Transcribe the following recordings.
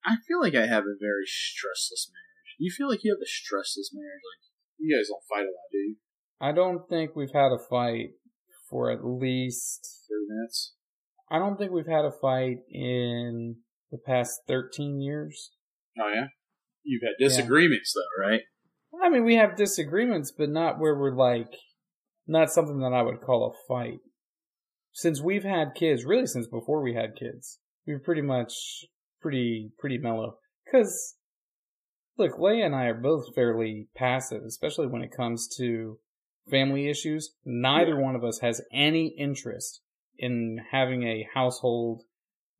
I feel like I have a very stressless marriage. You feel like you have a stressless marriage? Like, you guys don't fight a lot, do you? I don't think we've had a fight for at least 30 minutes. I don't think we've had a fight in the past 13 years. Oh, yeah? You've had disagreements, though, right? I mean, we have disagreements, but not where we're like, not something that I would call a fight. Since we've had kids, really since before we had kids, we're pretty much pretty mellow. Because, look, Leia and I are both fairly passive, especially when it comes to family issues. Neither one of us has any interest in having a household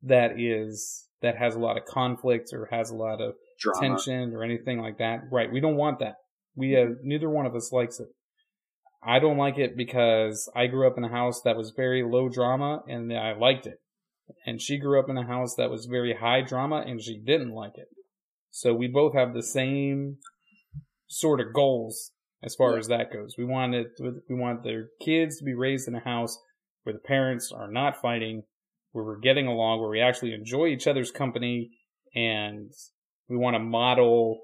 that has a lot of conflict or has a lot of Drama. tension or anything like that. Right, we don't want that. Neither one of us likes it. I don't like it because I grew up in a house that was very low drama and I liked it. And she grew up in a house that was very high drama and she didn't like it. So we both have the same sort of goals as far as that goes. We want their kids to be raised in a house where the parents are not fighting, where we're getting along, where we actually enjoy each other's company, and we want to model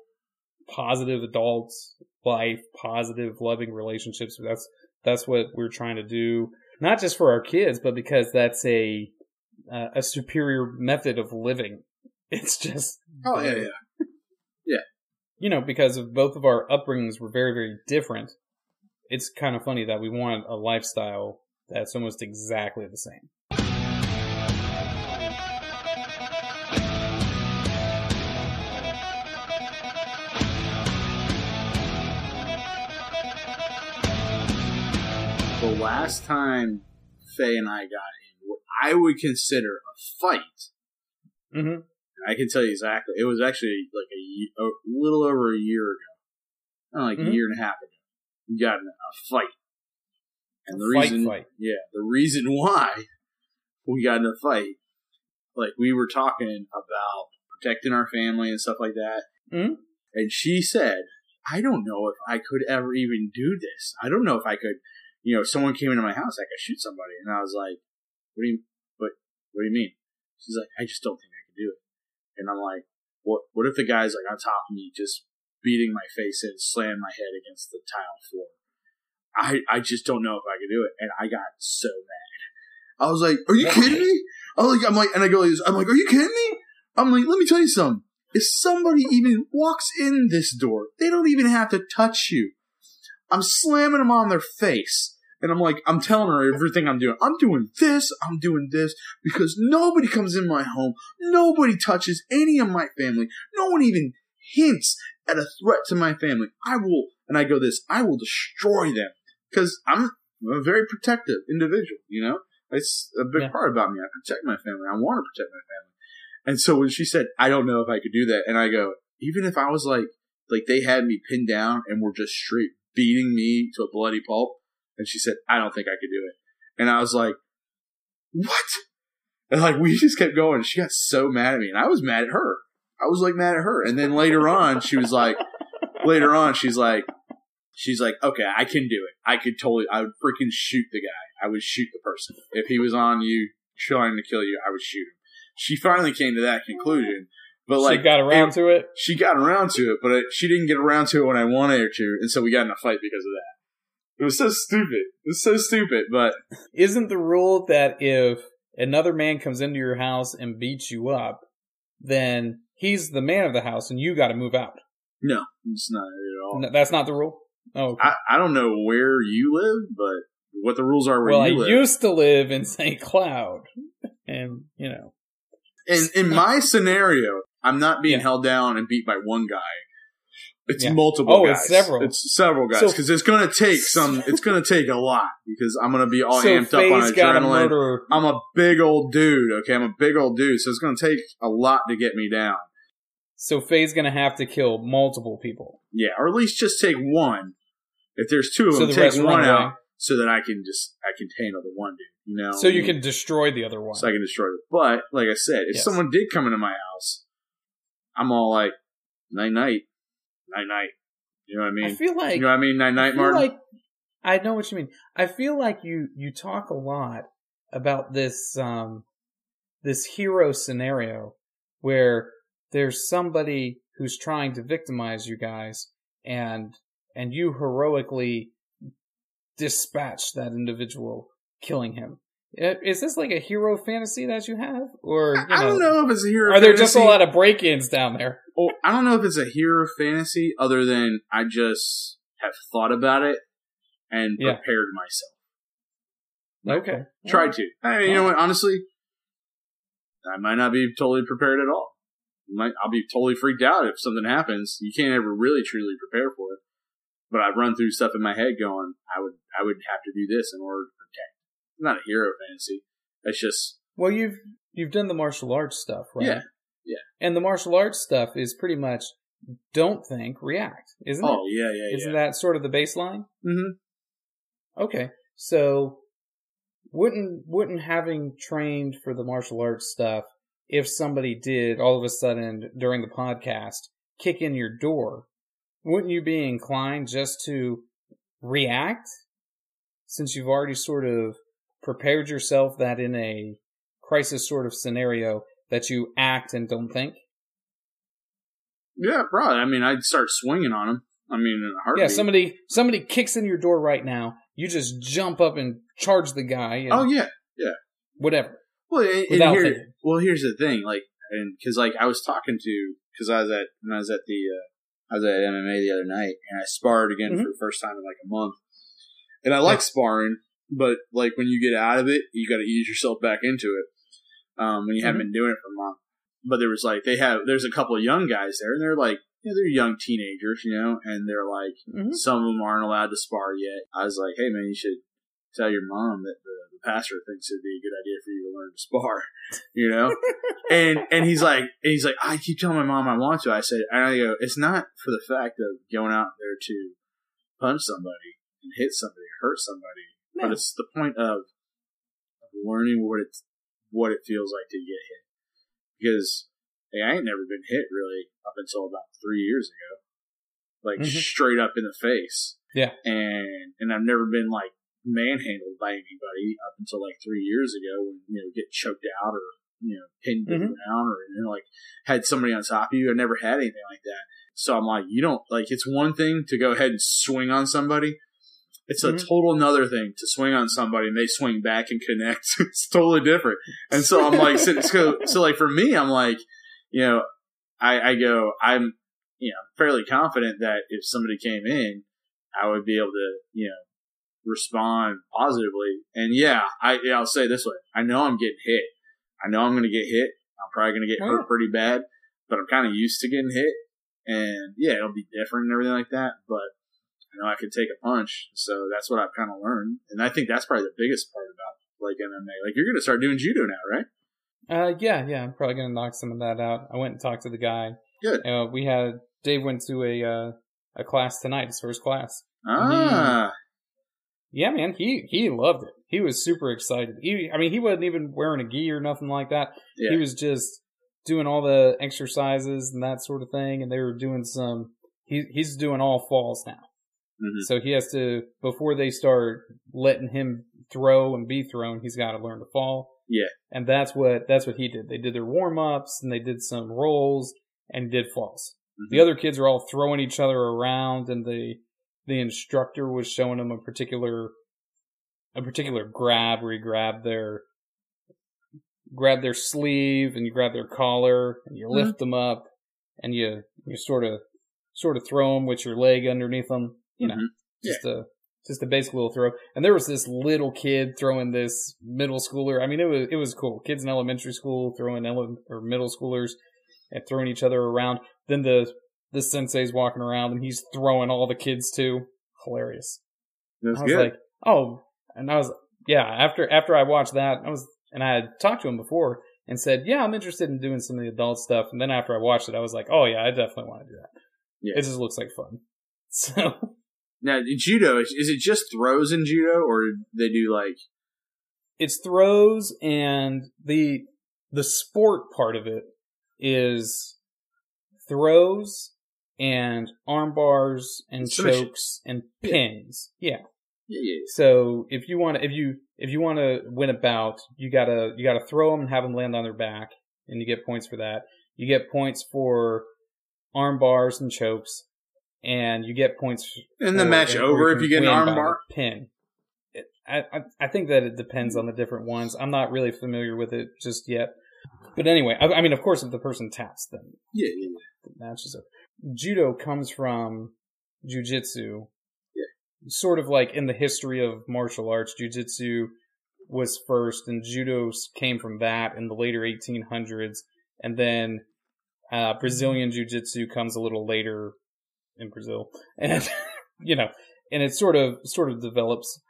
positive adult life, positive, loving relationships. That's what we're trying to do, not just for our kids, but because that's a superior method of living. It's just you know, because of both of our upbringings were very, very different. It's kind of funny that we want a lifestyle that's almost exactly the same. The last time Faye and I got in what I would consider a fight, I can tell you exactly. It was actually like a little over a year ago, like a year and a half ago. We got in a fight, and the reason why we got in a fight, like we were talking about protecting our family and stuff like that, and she said, "I don't know if I could ever even do this. I don't know if I could." You know, if someone came into my house, I could shoot somebody, and I was like, "What do you mean?" She's like, "I just don't think I could do it." And I'm like, what if the guy's like on top of me, just beating my face in, slamming my head against the tile floor? I just don't know if I could do it. And I got so mad. I was like, "Are you kidding me?" I'm like, are you kidding me? I'm like, let me tell you something. If somebody even walks in this door, they don't even have to touch you. I'm slamming them on their face. And I'm like, I'm telling her everything I'm doing. I'm doing this, because nobody comes in my home. Nobody touches any of my family. No one even hints at a threat to my family. I will destroy them. Because I'm a very protective individual, you know? It's a big part about me. I protect my family. I want to protect my family. And so when she said, I don't know if I could do that, and I go, even if I was like they had me pinned down and were just straight beating me to a bloody pulp, and she said, I don't think I could do it. And I was like, what? And like, we just kept going. She got so mad at me, and I was mad at her. I was like mad at her. And then later on, she's like, okay, I can do it. I would freaking shoot the guy. I would shoot the person. If he was on you, trying to kill you, I would shoot him. She finally came to that conclusion. But like, she got around to it? She got around to it, but she didn't get around to it when I wanted her to, and so we got in a fight because of that. It was so stupid. But isn't the rule that if another man comes into your house and beats you up, then he's the man of the house and you got to move out? No, it's not at all. No, that's not the rule? Oh, okay. I don't know where you live, but what the rules are where you live. Well, I used to live in St. Cloud, and, you know. In my scenario, I'm not being held down and beat by one guy. It's multiple guys. It's several guys. Because it's going to take it's going to take a lot. Because I'm going to be all amped up on adrenaline. I'm a big old dude, okay? I'm a big old dude. So it's going to take a lot to get me down. So Faye's going to have to kill multiple people. Yeah, or at least just take one. If there's two of them, take one out. So that I can handle the one dude, you know? So you can destroy the other one. So I can destroy it. But, like I said, if someone did come into my house, I'm all like, night-night. Night-night. You know what I mean? I feel like... You know what I mean? Night-night, Martin? I know what you mean. I feel like you talk a lot about this hero scenario where there's somebody who's trying to victimize you guys, and you heroically dispatch that individual, killing him. Is this like a hero fantasy that you have? Or, I don't know if it's a hero fantasy. Are there just a fantasy. lot of break-ins down there? Well, I don't know if it's a hero fantasy other than I just have thought about it and prepared myself. Okay. Tried to. I mean, you know what? Honestly, I might not be totally prepared at all. I'll be totally freaked out if something happens. You can't ever really truly prepare for it. But I've run through stuff in my head going, I would have to do this in order to protect. It's not a hero fantasy. It's just... Well, you've done the martial arts stuff, right? Yeah. And the martial arts stuff is pretty much don't think, react, isn't it? Oh, yeah. Isn't that sort of the baseline? Mm-hmm. Okay. So, wouldn't having trained for the martial arts stuff, if somebody did all of a sudden during the podcast kick in your door, wouldn't you be inclined just to react, since you've already sort of prepared yourself that in a crisis sort of scenario that you act and don't think? Yeah, probably. I mean, I'd start swinging on him. I mean, in a heartbeat. Yeah, somebody kicks in your door right now. You just jump up and charge the guy. And oh yeah. Whatever. Well, here's the thing, like, and because like I was talking to, because I was at MMA the other night, and I sparred again for the first time in like a month, and I like sparring, but like when you get out of it, you got to ease yourself back into it. When you haven't been doing it for a month. But there was like, there's a couple of young guys there, and they're like, they're young teenagers, and they're like, some of them aren't allowed to spar yet. I was like, hey man, you should tell your mom that the pastor thinks it'd be a good idea for you to learn to spar, and he's like, I keep telling my mom I want to. I go, it's not for the fact of going out there to punch somebody and hit somebody or hurt somebody, but it's the point of learning what it feels like to get hit. Because I ain't never been hit really up until about 3 years ago, like straight up in the face. Yeah, and I've never been like manhandled by anybody up until like 3 years ago when get choked out or pinned down or like had somebody on top of you. I never had anything like that. So I'm like, you don't like. It's one thing to go ahead and swing on somebody. It's a total another thing to swing on somebody and they swing back and connect. It's totally different. And so I'm like, so like for me, I'm like, I go, I'm, fairly confident that if somebody came in, I would be able to, respond positively. And I'll say this way. I know I'm getting hit. I know I'm going to get hit. I'm probably going to get hurt pretty bad, but I'm kind of used to getting hit. And it'll be different and everything like that. But I know I can take a punch, so that's what I've kind of learned, and I think that's probably the biggest part about like MMA. Like you're going to start doing judo now, right? Yeah, I'm probably going to knock some of that out. I went and talked to the guy. Good. Dave went to a class tonight, his first class. Yeah, man, he loved it. He was super excited. He wasn't even wearing a gi or nothing like that. Yeah. He was just doing all the exercises and that sort of thing, and they were doing some. He's doing all falls now. So he has to, before they start letting him throw and be thrown, he's got to learn to fall. Yeah. And that's what he did. They did their warm-ups, and they did some rolls, and did falls. The other kids are all throwing each other around, and the instructor was showing them a particular grab where you grab their sleeve, and you grab their collar, and you lift them up, and you sort of throw them with your leg underneath them. Just a basic little throw. And there was this little kid throwing this middle schooler. I mean, it was cool. Kids in elementary school throwing middle schoolers and throwing each other around. Then the sensei's walking around and he's throwing all the kids too. Hilarious. I was good. After I watched that, I had talked to him before and said, yeah, I'm interested in doing some of the adult stuff. And then after I watched it, I was like, oh yeah, I definitely want to do that. Yeah. It just looks like fun. So. Now, in judo, is it just throws in judo, or they do like... It's throws, and the sport part of it is throws and arm bars and chokes and pins. Yeah. So if you want to win a bout, you gotta throw them and have them land on their back, and you get points for that. You get points for arm bars and chokes, and you get points. And the match over if you get an arm bar? Pin. I think that it depends on the different ones. I'm not really familiar with it just yet. But anyway, I mean, of course, if the person taps, then the match is over. Judo comes from jiu-jitsu. Yeah. Sort of like in the history of martial arts, jiu-jitsu was first, and judo came from that in the later 1800s. And then Brazilian jiu-jitsu comes a little later in Brazil. And, and it sort of develops.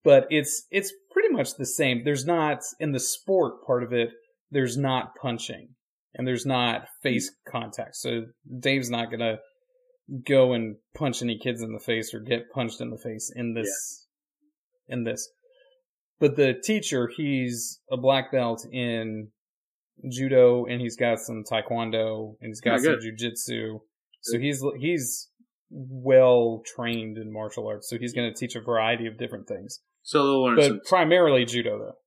But it's pretty much the same. There's not, in the sport part of it, there's not punching. And there's not face contact. So Dave's not going to go and punch any kids in the face or get punched in the face in this. But the teacher, he's a black belt in judo, and he's got some taekwondo, and he's got some jiu-jitsu. So he's well trained in martial arts. So he's going to teach a variety of different things. So they'll learn but primarily judo, though.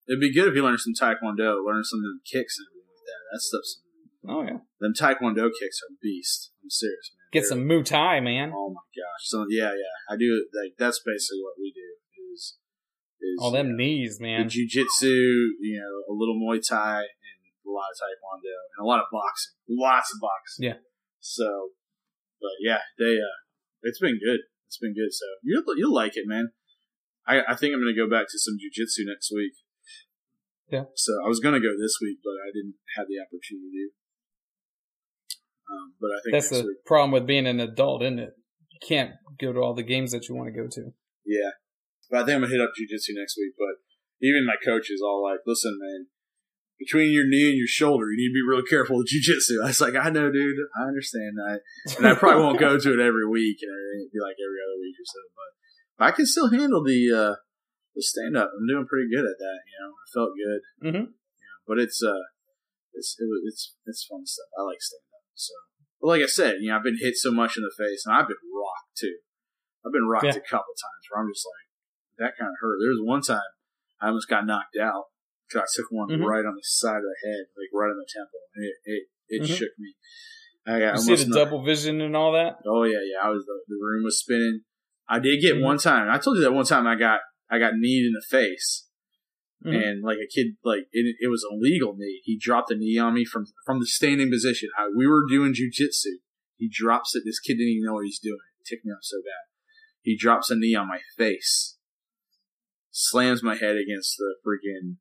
It'd be good if you learn some taekwondo, learn some of the kicks and everything like that. That stuff's... Oh, yeah. Them taekwondo kicks are beast. I'm serious, man. Get some Muay Thai, man. Oh, my gosh. So, yeah. I do... Like, that's basically what we do, is all them knees, man. The jiu-jitsu, a little Muay Thai, and a lot of taekwondo, and a lot of boxing. Lots of boxing. Yeah. So, but yeah, it's been good. It's been good. So, you'll like it, man. I think I'm going to go back to some jiu-jitsu next week. Yeah. So I was going to go this week, but I didn't have the opportunity to. But I think that's the problem with being an adult, isn't it? You can't go to all the games that you want to go to. Yeah. But I think I'm going to hit up jiu-jitsu next week. But even my coach is all like, listen, man, between your knee and your shoulder, you need to be real careful with jiu-jitsu. I was like, I know, dude. I understand that. And I probably won't go to it every week. And it'd be like every other week or so. But I can still handle the stand-up. I'm doing pretty good at that. I felt good. Mm-hmm. But it's fun stuff. I like stand-up. So, but like I said, I've been hit so much in the face, and I've been rocked too. I've been rocked a couple times where I'm just like, that kind of hurt. There was one time I almost got knocked out because I took one right on the side of the head, like right on the temple. It shook me. You see the double vision and all that? Oh yeah. I was the room was spinning. I did get one time. I told you that one time I got kneed in the face, and like a kid, like it was a legal knee. He dropped a knee on me from the standing position. We were doing jiu-jitsu. He drops it. This kid didn't even know what he's doing. It ticked me off so bad. He drops a knee on my face, slams my head against the freaking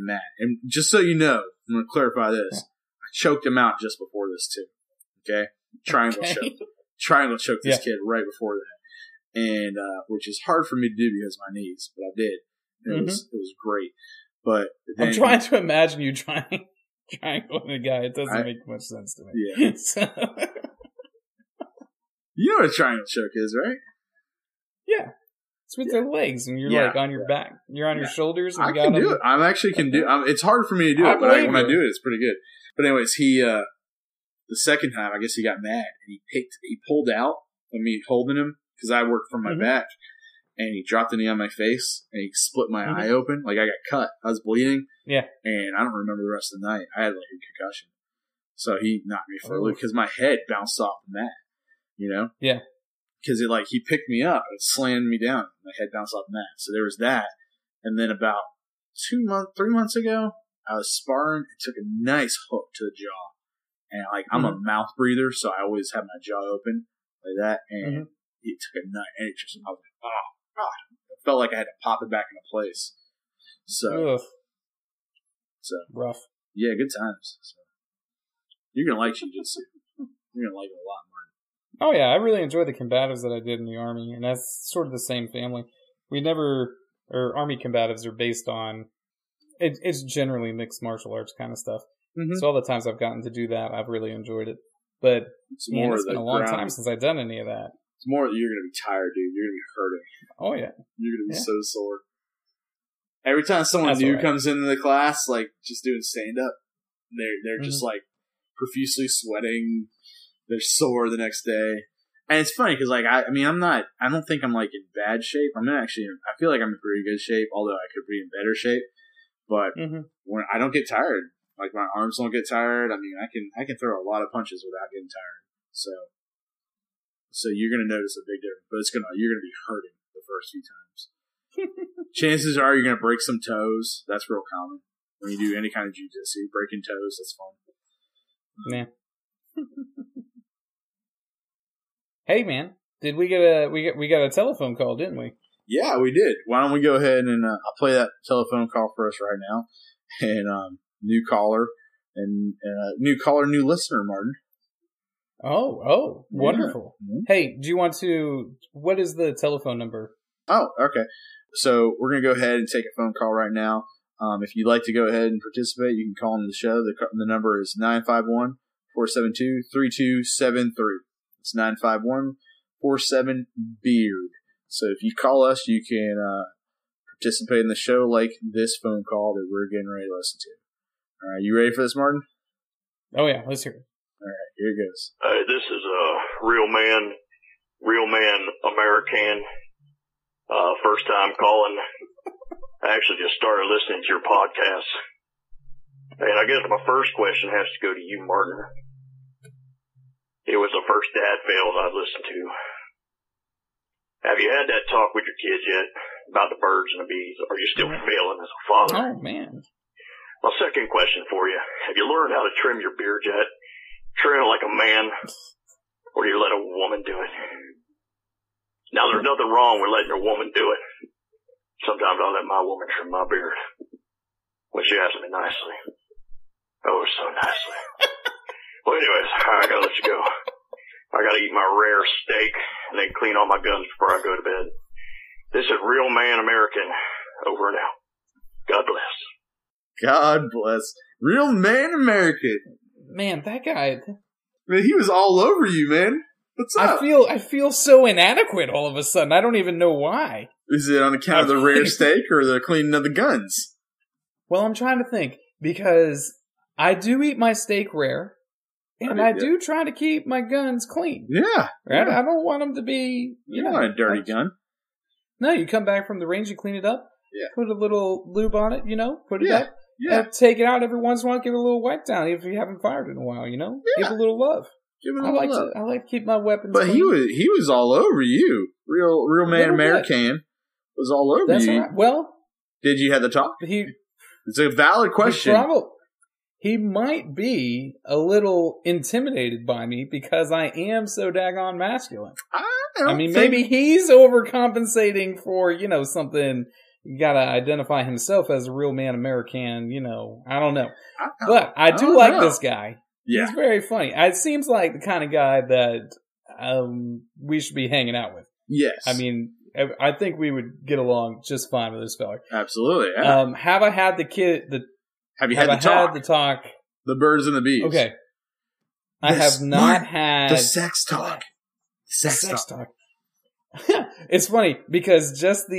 mat. And just so you know, I'm going to clarify this. I choked him out just before this too. Okay, triangle choke this kid right before that. And which is hard for me to do because of my knees, but I did. And it was great. But then, I'm trying to imagine you trying with a guy. It doesn't make much sense to me. Yeah. You know what a triangle choke is, right? Yeah. It's with their legs, and you're like on your back. You're on your shoulders. And I can do it. I actually can do it. It's hard for me to do it, but when I do it, it's pretty good. But anyways, the second time, I guess he got mad, and he pulled out of me holding him, because I worked from my back, and he dropped the knee on my face, and he split my eye open. Like, I got cut. I was bleeding. Yeah. And I don't remember the rest of the night. I had, like, a concussion. So he knocked me for a loop, because my head bounced off the mat, Yeah. Because he picked me up and slammed me down. My head bounced off the mat. So there was that. And then about 3 months ago, I was sparring and took a nice hook to the jaw. And, like, I'm a mouth breather, so I always have my jaw open like that. And it took a nut, and I was like, oh, God. It felt like I had to pop it back into place. So rough. Yeah, good times. So, you're going to like jiu-jitsu. You're going to like it a lot more. Oh, yeah. I really enjoyed the combatives that I did in the Army, and that's sort of the same family. Army combatives are based on, it's generally mixed martial arts kind of stuff. So all the times I've gotten to do that, I've really enjoyed it. But it's been a long time since I've done any of that. It's more that you're going to be tired, dude. You're going to be hurting. Oh, yeah. You're going to be so sore. Every time someone new comes into the class, like, just doing stand-up, they're just, like, profusely sweating. They're sore the next day. And it's funny, because, like, I don't think I'm, like, in bad shape. I feel like I'm in pretty good shape, although I could be in better shape. But when I don't get tired. Like my arms don't get tired. I mean, I can throw a lot of punches without getting tired. So you're gonna notice a big difference, but you're gonna be hurting the first few times. Chances are you're gonna break some toes. That's real common when you do any kind of jiu-jitsu. Breaking toes, that's fun. Man. Hey man, did we get a telephone call, didn't we? Yeah, we did. Why don't we go ahead and I'll play that telephone call for us right now. And new caller, new listener, Martin. Oh, wonderful. Yeah. Mm-hmm. Hey, do you want to? What is the telephone number? Oh, okay. So we're gonna go ahead and take a phone call right now. If you'd like to go ahead and participate, you can call into the show. The number is 951-472-3273. It's 951-47-BEARD. So if you call us, you can participate in the show like this phone call that we're getting ready to listen to. All right, you ready for this, Martin? Oh yeah, let's hear it. All right, here it goes. Hey, this is real man American. First time calling. I actually just started listening to your podcast. And I guess my first question has to go to you, Martin. It was the first dad fails I've listened to. Have you had that talk with your kids yet about the birds and the bees? Or are you still failing as a father? Oh, man. My second question for you. Have you learned how to trim your beard yet? Trim it like a man? Or do you let a woman do it? Now, there's nothing wrong with letting your woman do it. Sometimes I let my woman trim my beard. When she asks me nicely. Oh, so nicely. Well, anyways, I gotta let you go. I gotta eat my rare steak and then clean all my guns before I go to bed. This is Real Man American. Over and out. God bless. God bless. Real Man American. Man, that guy. Man, he was all over you, man. What's up? I feel so inadequate all of a sudden. I don't even know why. Is it on account of the rare steak or the cleaning of the guns? Well, I'm trying to think because I do eat my steak rare, and I do try to keep my guns clean. Yeah, right. Yeah. I don't want them to be. You know, want a dirty gun. No, you come back from the range, you clean it up. Yeah. Put a little lube on it. Put it up. Yeah. And take it out every once in a while. Give it a little wipe down if you haven't fired in a while. Yeah. Give it a little love. I like to keep my weapons. But clean. he was all over you. Real Man American was all over That's you. Right. Well, did you have the talk? It's a valid question. He might be a little intimidated by me because I am so daggone masculine. Maybe he's overcompensating for, something. You gotta identify himself as a real man American, I don't know. But I do like this guy. Yeah. He's very funny. It seems like the kind of guy that we should be hanging out with. Yes. I think we would get along just fine with this fella. Absolutely. Yeah. Have I had the talk? The birds and the bees. Okay. I have not had the sex talk. Sex talk. It's funny because just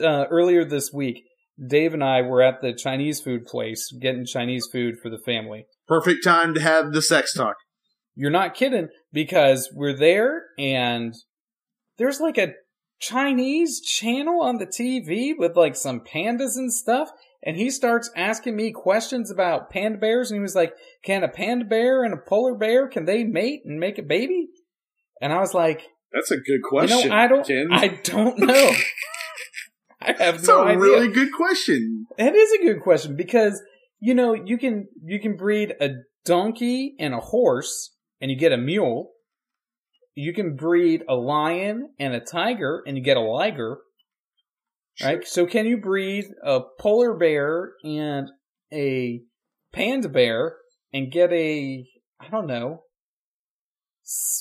earlier this week, Dave and I were at the Chinese food place getting Chinese food for the family. Perfect time to have the sex talk. You're not kidding, because we're there and there's like a Chinese channel on the TV with like some pandas and stuff, and he starts asking me questions about panda bears, and he was like, can a panda bear and a polar bear, can they mate and make a baby? And I was like, that's a good question. I don't know. I have no idea. It's a really good question. It is a good question because, you can breed a donkey and a horse and you get a mule. You can breed a lion and a tiger and you get a liger. Sure. Right? So can you breed a polar bear and a panda bear and get I don't know,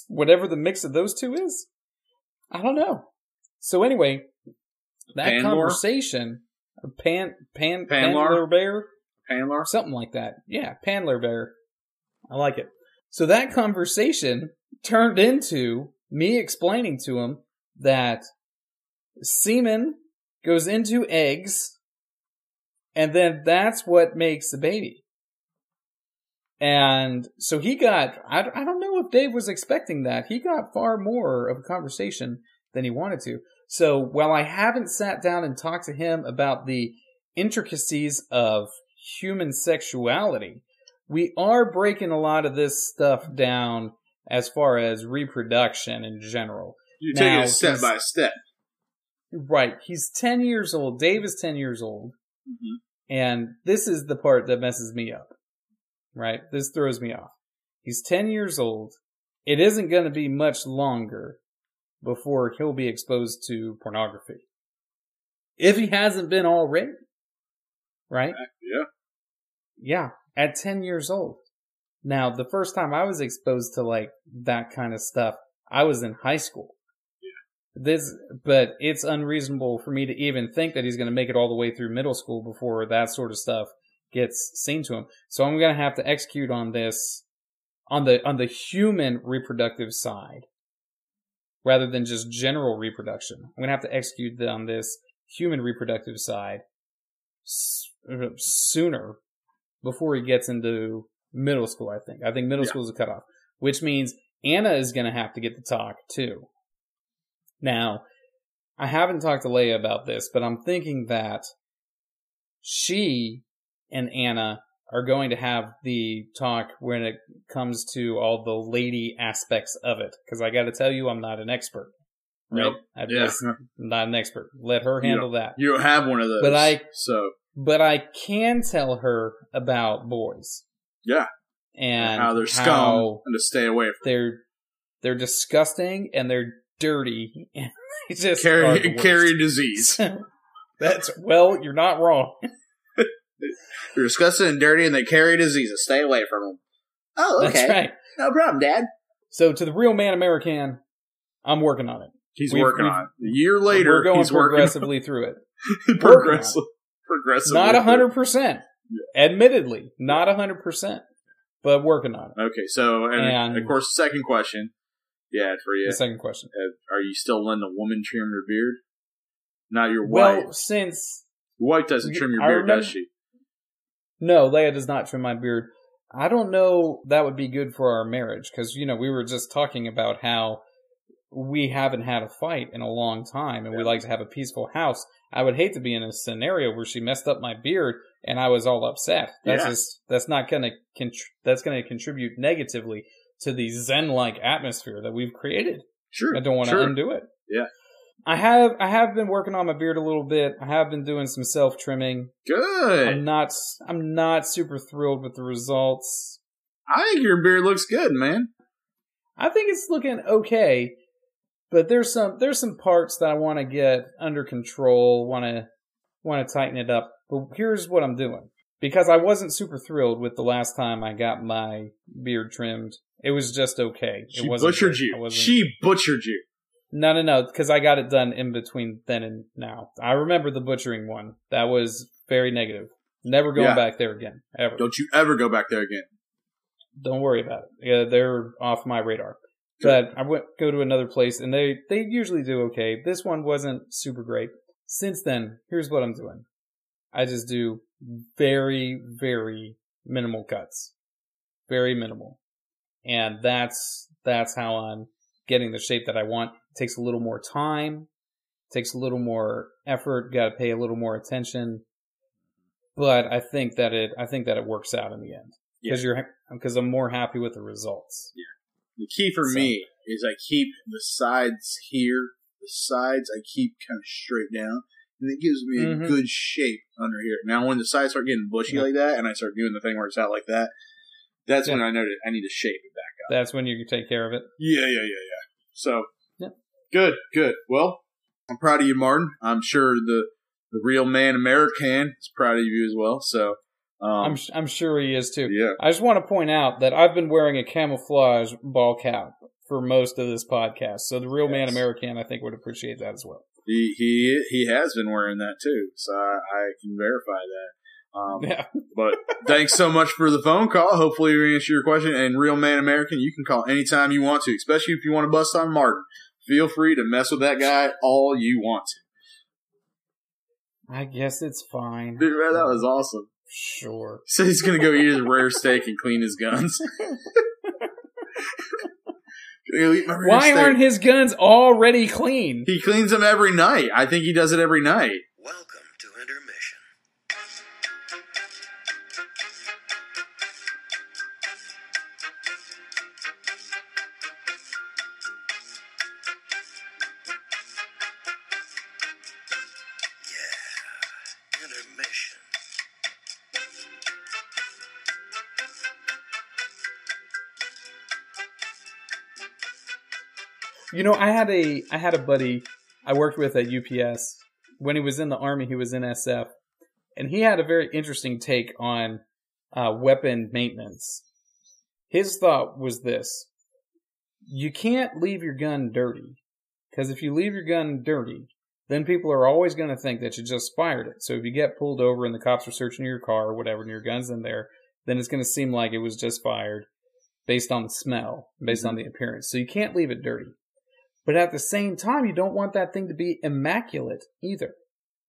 whatever the mix of those two is? I don't know. So anyway, that conversation, Panlar bear? Panlar? Something like that. Yeah, Panlar bear. I like it. So that conversation turned into me explaining to him that semen goes into eggs, and then that's what makes the baby. And so he got, I don't know if Dave was expecting that. He got far more of a conversation than he wanted to. So while I haven't sat down and talked to him about the intricacies of human sexuality, we are breaking a lot of this stuff down as far as reproduction in general. You're taking it step by step. Right. He's 10 years old. Dave is 10 years old. Mm-hmm. And this is the part that messes me up. Right? This throws me off. He's 10 years old. It isn't going to be much longer before he'll be exposed to pornography. If he hasn't been already. Right? Yeah. Yeah. At 10 years old. Now, the first time I was exposed to like that kind of stuff, I was in high school. But it's unreasonable for me to even think that he's going to make it all the way through middle school before that sort of stuff gets seen to him. So I'm going to have to execute on this on the human reproductive side rather than just general reproduction. I'm going to have to execute on this human reproductive side sooner before he gets into middle school, I think. I think middle school is a cutoff, which means Anna is going to have to get to talk too. Now, I haven't talked to Leia about this, but I'm thinking that she and Anna are going to have the talk when it comes to all the lady aspects of it. Because I got to tell you, I'm not an expert. Right? Nope. I'm not an expert. Let her handle that. You don't have one of those. But I can tell her about boys. Yeah. And how they're scum and to stay away from. They're disgusting and they're dirty. It's just carry disease. You're not wrong. They're disgusting and dirty, and they carry diseases. Stay away from them. Oh, okay. That's right. No problem, Dad. So, to the real man American, I'm working on it. He's working on it. A year later, we're going he's progressively through it. Progressively. Not 100%. Yeah. Admittedly, not 100%. But working on it. Okay, so, and of course, the second question. Yeah, for you. The second question. Are you still letting a woman trim your beard? Not your wife. Well, since... Your wife doesn't trim your beard, does she? No, Leia does not trim my beard. I don't know that would be good for our marriage, because, we were just talking about how we haven't had a fight in a long time, and we like to have a peaceful house. I would hate to be in a scenario where she messed up my beard, and I was all upset. That's going to contribute negatively to the Zen-like atmosphere that we've created. Sure. I don't want to undo it. Yeah. I have been working on my beard a little bit. I have been doing some self-trimming. Good. I'm not super thrilled with the results. I think your beard looks good, man. I think it's looking okay, but there's some parts that I want to get under control, want to tighten it up. But here's what I'm doing. Because I wasn't super thrilled with the last time I got my beard trimmed. It was just okay. She butchered you. She butchered you. No, because I got it done in between then and now. I remember the butchering one. That was very negative. Never going back there again, ever. Don't you ever go back there again. Don't worry about it. Yeah, they're off my radar. Good. But I go to another place, and they usually do okay. This one wasn't super great. Since then, here's what I'm doing. I just do very, very minimal cuts. Very minimal. And that's how I'm getting the shape that I want. It takes a little more time. Takes a little more effort. Got to pay a little more attention. But I think that it works out in the end. Because I'm more happy with the results. Yeah. The key for me is I keep the sides here. The sides I keep kind of straight down. And it gives me a good shape under here. Now, when the sides start getting bushy like that, and I start doing the thing where it's out like that, that's when I know that I need to shape it back up. That's when you can take care of it. Yeah. So, good. Well, I'm proud of you, Martin. I'm sure the real man American is proud of you as well. So, I'm sure he is too. Yeah. I just want to point out that I've been wearing a camouflage ball cap for most of this podcast. So the real man American, I think, would appreciate that as well. He has been wearing that too, so I can verify that. But thanks so much for the phone call. Hopefully we answer your question. And Real Man American, you can call anytime you want to, especially if you want to bust on Martin. Feel free to mess with that guy all you want to. I guess it's fine. Dude, man, that was awesome. Sure. He said he's going to go eat his rare steak and clean his guns. Why aren't his guns already clean? He cleans them every night. I think he does it every night. Welcome to intermission. I had a buddy I worked with at UPS. When he was in the Army, he was in SF. And he had a very interesting take on weapon maintenance. His thought was this. You can't leave your gun dirty. Because if you leave your gun dirty, then people are always going to think that you just fired it. So if you get pulled over and the cops are searching your car or whatever and your gun's in there, then it's going to seem like it was just fired based on the smell, based on the appearance. So you can't leave it dirty. But at the same time, you don't want that thing to be immaculate either.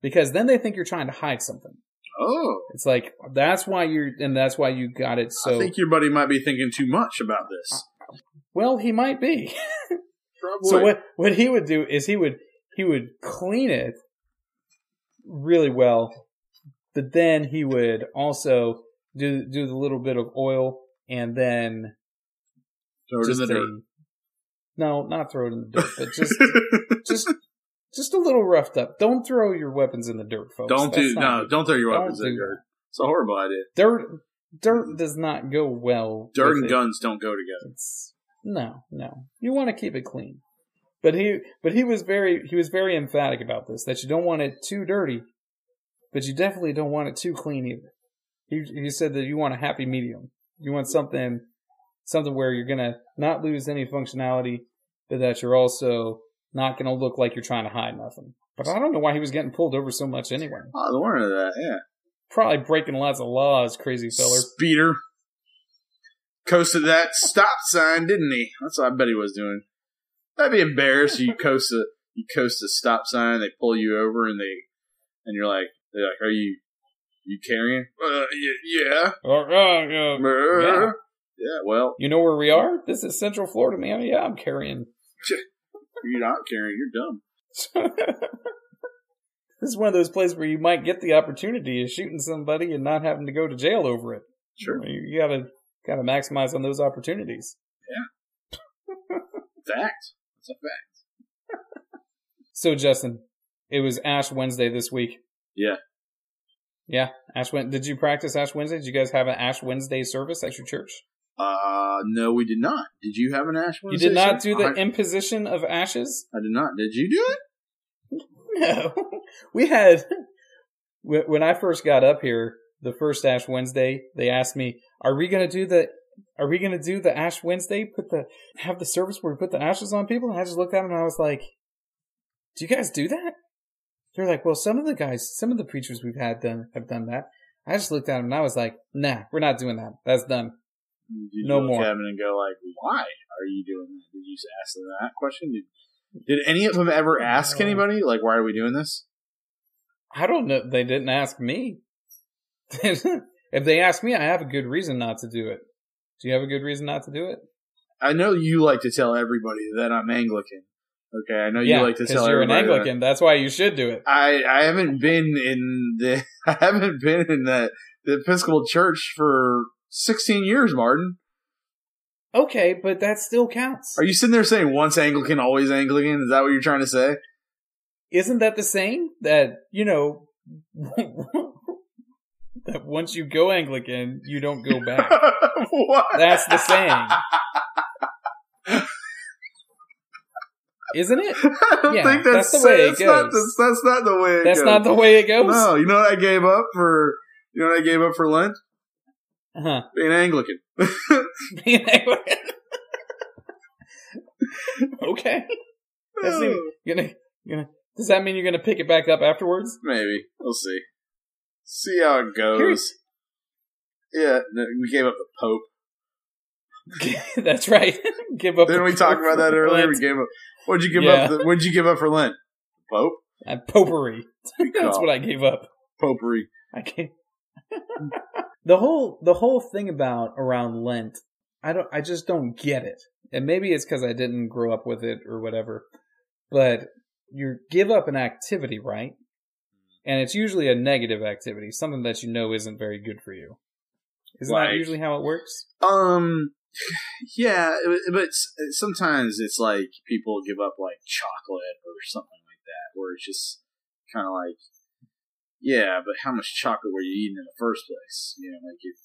Because then they think you're trying to hide something. Oh. It's like, that's why you got it so... I think your buddy might be thinking too much about this. Well, he might be. Probably. So what he would do is he would clean it really well, but then he would also do the little bit of oil and then throw it in the dirt. No, not throw it in the dirt, but just a little roughed up. Don't throw your weapons in the dirt, folks. Don't throw your weapons in the dirt. It's a horrible idea. Dirt does not go well. Dirt and guns don't go together. No. You want to keep it clean. But he was very emphatic about this, that you don't want it too dirty, but you definitely don't want it too clean either. He said that you want a happy medium. You want something where you're gonna not lose any functionality, but that you're also not gonna look like you're trying to hide nothing. But I don't know why he was getting pulled over so much anyway. Oh, I was wondering that, yeah. Probably breaking lots of laws, crazy feller. Speeder. Coasted that stop sign, didn't he? That's what I bet he was doing. That'd be embarrassing. You coast a stop sign, they pull you over, and they're like, are you carrying? Yeah. Yeah. Yeah, well. You know where we are? This is Central Florida, man. Yeah, I'm carrying. You're not carrying, you're dumb. This is one of those places where you might get the opportunity of shooting somebody and not having to go to jail over it. Sure. You gotta maximize on those opportunities. Yeah. Fact. That's a fact. So, Justin, it was Ash Wednesday this week. Yeah. Yeah. Did you practice Ash Wednesday? Did you guys have an Ash Wednesday service at your church? No, we did not. Did you have an Ash Wednesday? You did not do the imposition of ashes? I did not. Did you do it? No. We had, when I first got up here, the first Ash Wednesday, they asked me, are we going to do the Ash Wednesday, have the service where we put the ashes on people? And I just looked at them and I was like, do you guys do that? They're like, well, some of the preachers we've had have done that. I just looked at them and I was like, nah, we're not doing that. That's done. Did no you more. Look at them and go like, why are you doing that? Did you ask them that question? Did any of them ever ask anybody, like, why are we doing this? I don't know. They didn't ask me. If they ask me, I have a good reason not to do it. Do you have a good reason not to do it? I know you like to tell everybody that I'm Anglican. Okay, I know you like to tell everybody. Yeah, because you're an Anglican. That's why you should do it. I haven't been in the Episcopal Church for 16 years, Martin. Okay, but that still counts. Are you sitting there saying once Anglican, always Anglican? Is that what you're trying to say? Isn't that the same? That, that once you go Anglican, you don't go back. What? That's the saying. Isn't it? I don't think that's the way it goes. That's not the way it goes. That's not the way it goes? No, you know what I gave up for Lent? Uh-huh. Being Anglican. Being Anglican. Okay. Does that mean you're gonna pick it back up afterwards? Maybe. We'll see. See how it goes. Yeah, we gave up the Pope. That's right. Give up. Didn't we talk about that earlier? We gave up. What'd you give up? What'd you give up for Lent? Pope? Popery. That's what I gave up. Popery. I can't. The whole thing around Lent, I just don't get it. And maybe it's because I didn't grow up with it or whatever. But you give up an activity, right? And it's usually a negative activity, something that you know isn't very good for you. Isn't that usually how it works? Yeah, but sometimes it's like people give up like chocolate or something like that, where it's just kind of like, yeah, but how much chocolate were you eating in the first place? Like you're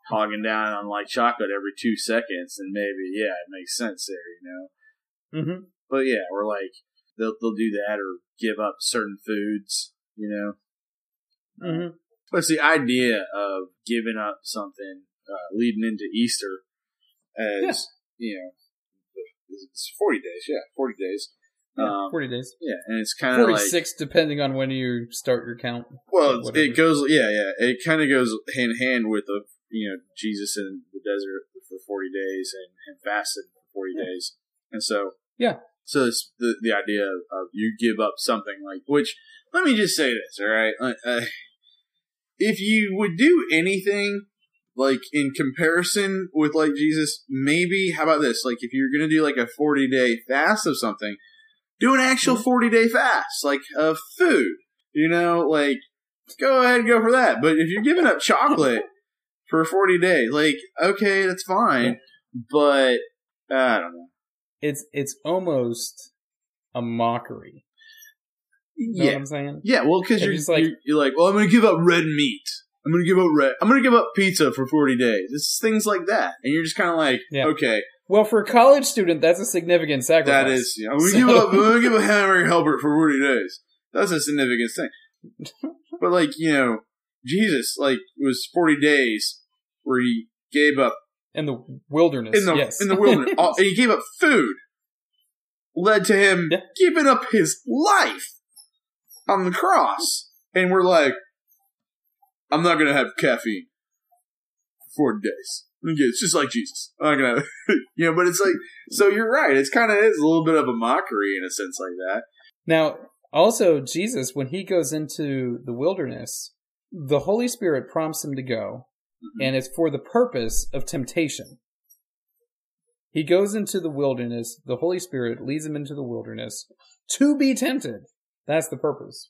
hogging down on like chocolate every 2 seconds, and maybe, yeah, it makes sense there, Mm-hmm. But yeah, or like they'll do that or give up certain foods, Mm-hmm. But it's the idea of giving up something leading into Easter as, it's 40 days. Yeah, 40 days. 40 days. Yeah, and it's kind of 46 depending on when you start your count. Well, it goes, it kind of goes hand in hand with Jesus in the desert for 40 days and fasted for 40 days. And so, so it's the idea of you give up something like, which, let me just say this, all right? If you would do anything like in comparison with like Jesus, maybe, how about this? Like if you're going to do like a 40-day fast of something, do an actual 40-day fast, like of food, like go ahead and go for that. But if you're giving up chocolate for 40 days, like, okay, that's fine. But I don't know. It's almost a mockery. You know what I'm saying? Yeah, well, because you're like, well, I'm going to give up red meat. I'm going to give up pizza for 40 days. It's things like that. And you're just kind of like, okay. Well, for a college student, that's a significant sacrifice. That is, I'm going to give up hamburger helper for 40 days. That's a significant thing. But like, Jesus, like, it was 40 days where he gave up. In the wilderness, In the wilderness. And he gave up food. Led to him giving up his life on the cross. And we're like, I'm not going to have caffeine for 40 days. It's just like Jesus. I'm not going to, but it's like, so you're right. It's kind of is a little bit of a mockery in a sense like that. Now, also, Jesus, when he goes into the wilderness, the Holy Spirit prompts him to go, and it's for the purpose of temptation. He goes into the wilderness, the Holy Spirit leads him into the wilderness to be tempted. That's the purpose.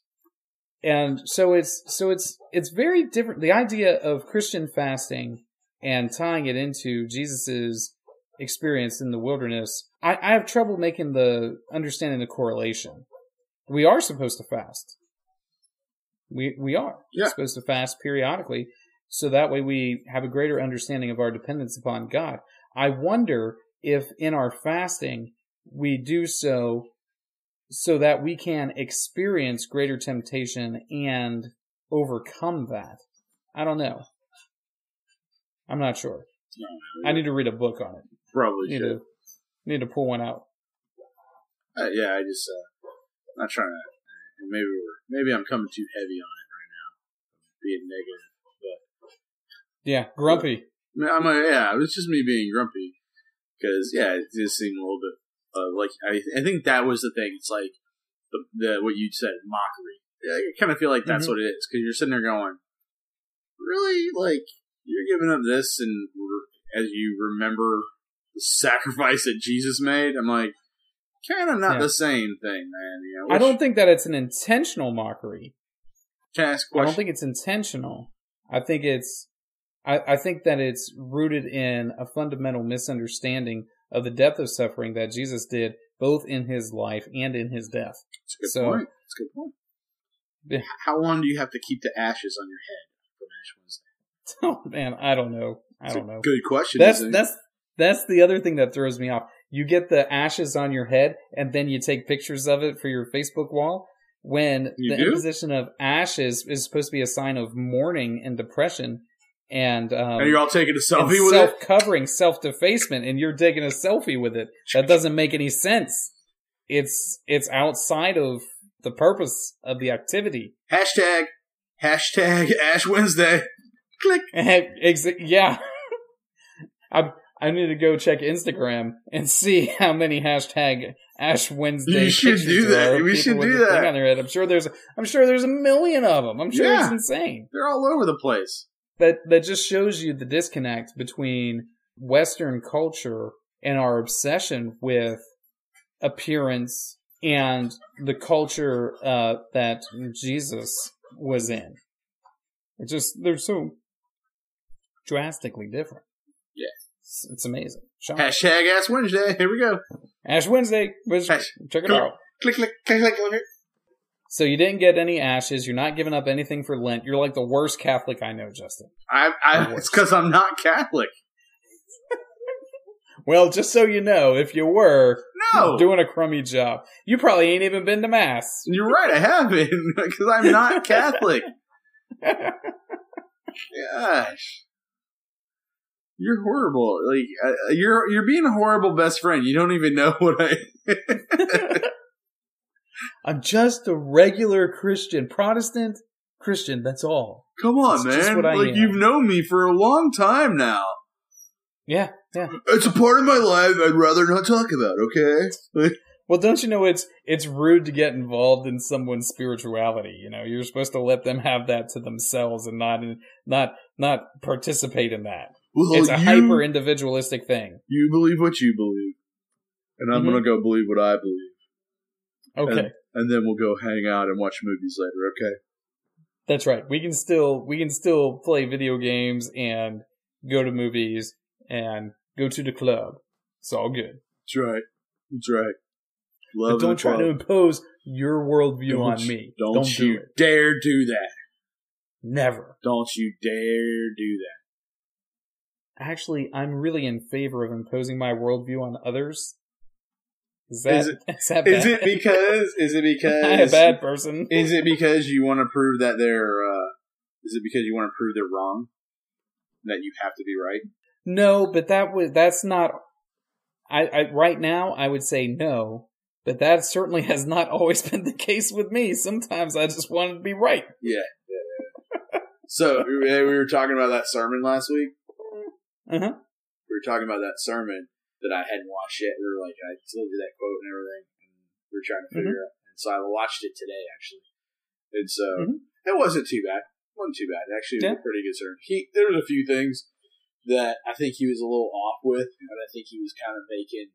And so it's very different. The idea of Christian fasting and tying it into Jesus's experience in the wilderness, I have trouble understanding the correlation. We are supposed to fast. We are supposed to fast periodically, so that way we have a greater understanding of our dependence upon God. I wonder if in our fasting we do so that we can experience greater temptation and overcome that. I don't know. I'm not sure. No, I need to read a book on it. Probably should. Need to pull one out. I just not trying to. Maybe I'm coming too heavy on it right now, being negative. But yeah, grumpy. It was just me being grumpy because it just seemed a little bit. I think that was the thing. It's like the what you said, mockery. I kind of feel like that's what it is because you're sitting there going, really, like you're giving up this, and as you remember the sacrifice that Jesus made, I'm like, kind of not the same thing, man. I don't think that it's an intentional mockery. Can I ask a question? I don't think it's intentional. I think that it's rooted in a fundamental misunderstanding of the depth of suffering that Jesus did both in his life and in his death. That's a good point. That's a good point. Yeah. How long do you have to keep the ashes on your head from Ash Wednesday? Oh man, I don't know. Good question. That's the other thing that throws me off. You get the ashes on your head, and then you take pictures of it for your Facebook wall. When imposition of ashes is supposed to be a sign of mourning and depression. And you're all taking a selfie with it? Self-covering, self-defacement, and you're taking a selfie with it. That doesn't make any sense. It's outside of the purpose of the activity. Hashtag Ash Wednesday. Click. Yeah. I need to go check Instagram and see how many hashtag Ash Wednesday. You should do that. We should do that. On their head. I'm sure there's a million of them. I'm sure it's insane. They're all over the place. That just shows you the disconnect between Western culture and our obsession with appearance and the culture that Jesus was in. They're so drastically different. Yeah. It's amazing. Hashtag Ash Wednesday. Here we go. Ash Wednesday. Check it out. Click. So you didn't get any ashes. You're not giving up anything for Lent. You're like the worst Catholic I know, Justin. It's because I'm not Catholic. Well, just so you know, if you were No. doing a crummy job, you probably ain't even been to Mass. You're right, I haven't, because I'm not Catholic. Gosh. You're horrible. Like you're being a horrible best friend. You don't even know what I I'm just a regular Christian. Protestant Christian, that's all. Come on, That's just man. what I Like am. you've known me for a long time now. Yeah. It's a part of my life I'd rather not talk about, okay? Well, don't you know it's rude to get involved in someone's spirituality? You know, you're supposed to let them have that to themselves and not participate in that. Well, It's a hyper individualistic thing. You believe what you believe, and I'm gonna go believe what I believe. Okay, and then we'll go hang out and watch movies later. Okay, that's right. We can still play video games and go to movies and go to the club. It's all good. That's right. That's right. Love but don't try to impose your worldview on me. Don't you dare do that. Never. Don't you dare do that. Actually, I'm really in favor of imposing my worldview on others. Is that bad? Is it because I'm a bad person? Is it because you want to prove that they're wrong? That you have to be right? No, but that's not. I right now I would say no, but that certainly has not always been the case with me. Sometimes I just wanted to be right. Yeah. So we were talking about that sermon last week. Uh-huh. We were talking about that sermon that I hadn't watched yet. We were like, I told you that quote and everything, and we were trying to figure it out. And so I watched it today, actually. And so it wasn't too bad. It wasn't too bad. Actually, it was a pretty good sermon. There was a few things that I think he was a little off with, and I think he was kind of making,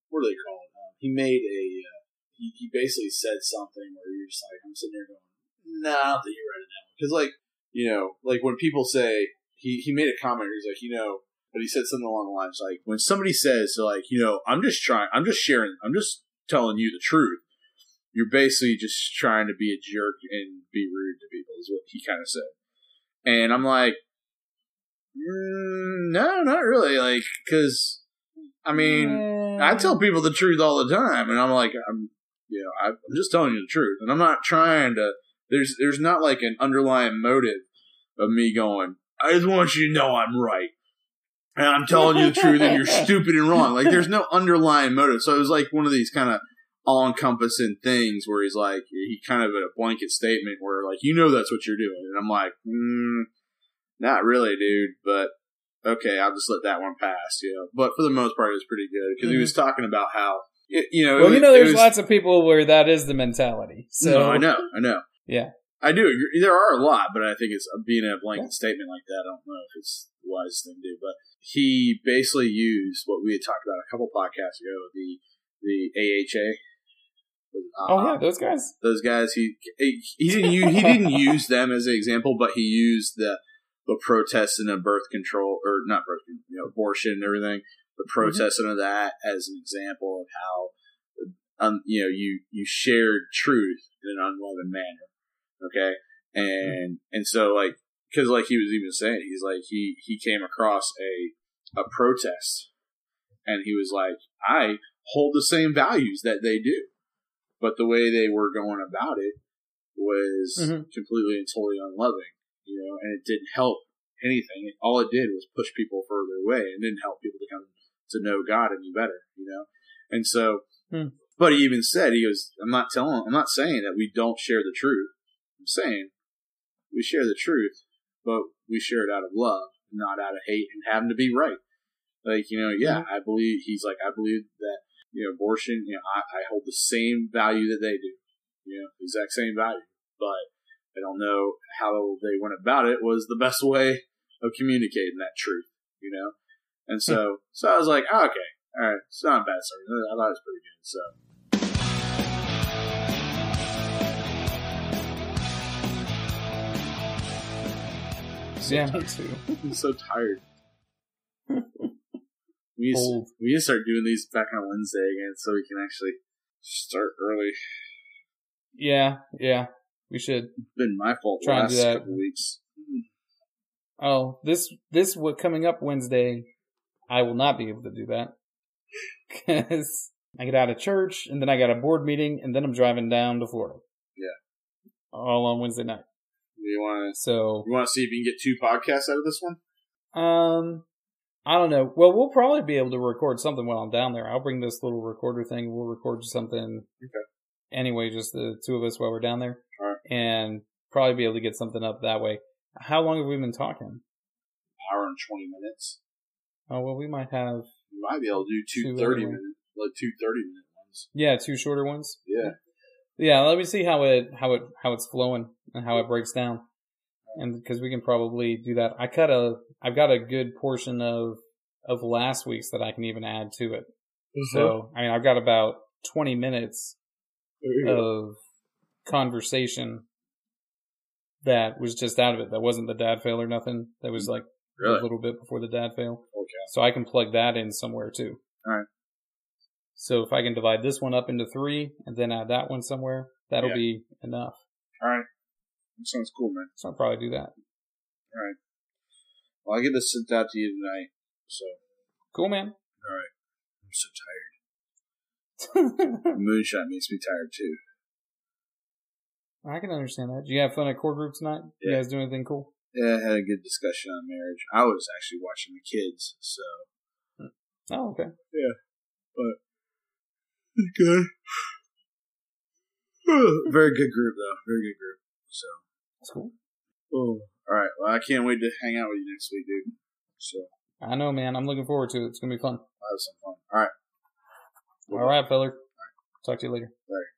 what do they call it? He made he basically said something where you're just like, I'm sitting there going, nah, I don't think you're right on that one. Because, like when people say, he made a comment where he's like, but he said something along the lines like, when somebody says, like, I'm just telling you the truth, you're basically just trying to be a jerk and be rude to people, is what he kind of said. And I'm like, no, not really. Like, because, I tell people the truth all the time, and I'm like, I'm just telling you the truth, and I'm not trying to. There's not like an underlying motive of me going, I just want you to know I'm right, and I'm telling you the truth, and you're stupid and wrong. Like, there's no underlying motive. So it was like one of these kind of all-encompassing things where he's like, he kind of a blanket statement where, like, that's what you're doing, and I'm like, not really, dude, but okay, I'll just let that one pass, But for the most part, it was pretty good because he was talking about how, there's lots of people where that is the mentality. So no, I know. Yeah, I do agree. There are a lot, but I think it's being a blanket statement like that. I don't know if it's the wisest thing to do, but he basically used what we had talked about a couple podcasts ago, the AHA. Yeah, those guys. Those guys. He didn't use them as an example, but he used the protesting of birth control, or not birth control, abortion and everything. The protesting of that as an example of how you shared truth in an unloving manner. Okay, and so because he was even saying, he's like he came across a protest, and he was like, I hold the same values that they do, but the way they were going about it was completely and totally unloving, and it didn't help anything. All it did was push people further away, and didn't help people to come to know God any better, And so, but he even said, he goes, I'm not saying that we don't share the truth. I'm saying we share the truth, but we share it out of love, not out of hate and having to be right. Like, I believe, he's like, I believe that, abortion, I hold the same value that they do, exact same value, but I don't know how they went about it was the best way of communicating that truth, And so I was like, oh, okay, all right, it's not a bad sermon. I thought it was pretty good, so. Yeah, me too. I'm so tired. We need to start doing these back on Wednesday again so we can actually start early. Yeah, we should. It's been my fault the last couple weeks. Oh, this what coming up Wednesday, I will not be able to do that. Because I get out of church, and then I got a board meeting, and then I'm driving down to Florida. Yeah. All on Wednesday night. You want to see if you can get 2 podcasts out of this one? I don't know. Well, we'll probably be able to record something while I'm down there. I'll bring this little recorder thing. We'll record something. Okay. Anyway, just the 2 of us while we're down there. All right. And probably be able to get something up that way. How long have we been talking? An hour and 20 minutes. Oh, well, we might have... You might be able to do 2 30-minute ones. Yeah, 2 shorter ones. Yeah. Yeah, let me see how it's flowing and how it breaks down. And because we can probably do that. I've got a good portion of last week's that I can even add to it. Mm-hmm. So, I mean, I've got about 20 minutes of conversation that was just out of it. That wasn't the dad fail or nothing. That was like a little bit before the dad fail. Okay. So I can plug that in somewhere too. All right. So if I can divide this one up into 3 and then add that one somewhere, that'll be enough. All right. That sounds cool, man. So I'll probably do that. All right. Well, I get this sent out to you tonight, so. Cool, man. All right. I'm so tired. Moonshine makes me tired, too. I can understand that. Did you have fun at core group tonight? Yeah. You guys do anything cool? Yeah, I had a good discussion on marriage. I was actually watching the kids, so. Oh, okay. Yeah. But. Good. Very good group, though. Very good group. So. That's cool. Oh. All right. Well, I can't wait to hang out with you next week, dude. So. I know, man. I'm looking forward to it. It's going to be fun. I'll have some fun. All right. All right, feller. All right. Talk to you later. Later.